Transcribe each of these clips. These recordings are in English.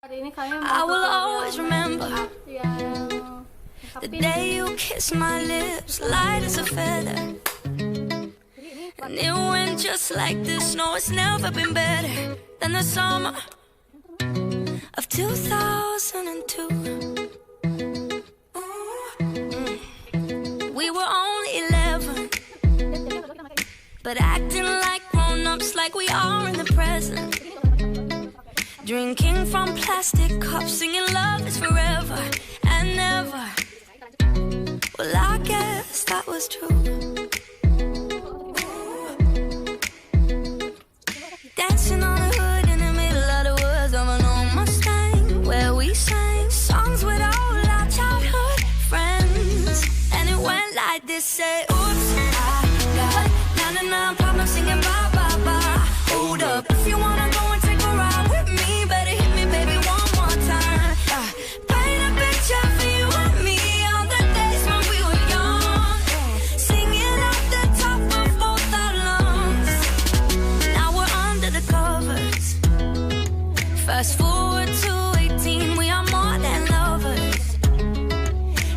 I will always remember the day you kissed my lips, light as a feather. And it went just like this. No, it's never been better than the summer of 2002. We were only 11, but acting like grown-ups, like we are in the present. Drinking from plastic cups, singing love is forever and never. Well, I guess that was true. Dancing on the hood in the middle of the woods of an old Mustang, where we sang songs with all our childhood friends. And it went like this, say, oops, I got 99 problems singing bye, bye, bye. Hold up, if you wanna go and take a ride with me, better hit me, baby, one more time. Paint a picture for you and me on the days when we were young, singing at the top of both our lungs. Now we're under the covers. Fast forward to 18, we are more than lovers.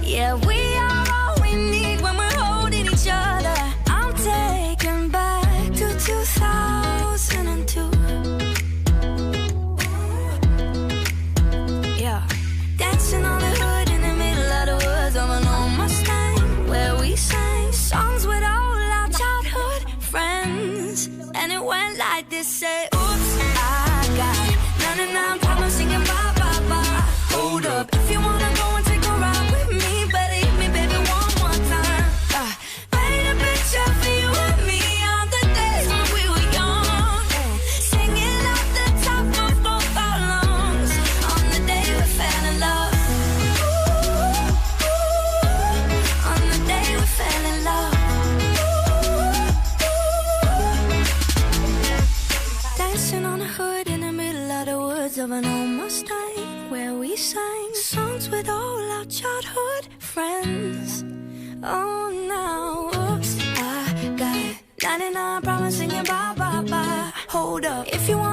Yeah, we are all we need when we're holding each other. I'm taken back to 2002. Yeah, dancing on the hood in the middle of the woods of an old Mustang, where we sang songs with all our childhood friends. And it went like this, say, oops, I got 99 problems singing bye, bye, bye. Hold up, if you wanna go and take a ride with me, better hit me, baby, one more time. Paint a picture for you and me on the days when we were young, singing at the top of both our lungs on the day we fell in love. On the day we fell in love. Dancing on the hood in the middle of the woods of an old Mustang, where we sang songs with all our childhood friends. Oh, now, oops, I got 99 problems singing bye, bye, bye. Hold up, if you want